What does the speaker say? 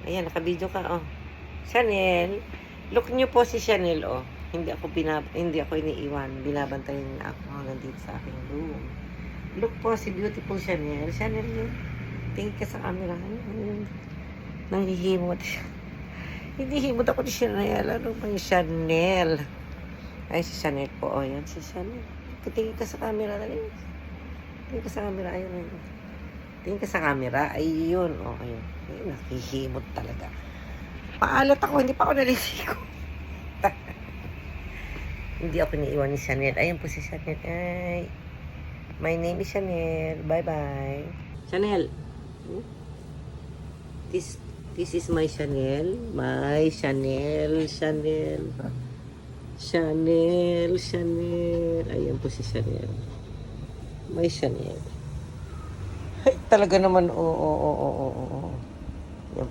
Ayan, nakabidyo ka, oh. Chanel. Look niyo po si Chanel, oh. Hindi ako iniiwan. Binabantayan na ako hanggang dito sa aking room. Look po si beautiful Chanel. Chanel yun. Tingin ka sa camera. Nanghihimot siya. Hindi himot ako ni Chanel. Ano ba yung Chanel? Ay, si Chanel po. Oh, yan si Chanel. Tingin ka sa camera. Tingin ka sa camera. Ayun. Tingin ka sa camera. Ayun. Oh, ayun. Ayun, nakihimot talaga. Paalat ako. Hindi pa ako nalisigo. Hindi ako niiwan ni Chanel. Ayun po si Chanel. Ay. My name is Chanel. Bye-bye. Chanel. This is my Chanel. My Chanel. Chanel. Chanel. Chanel. Ayun po si Chanel. My Chanel. Ay, talaga naman. Oo. Yan po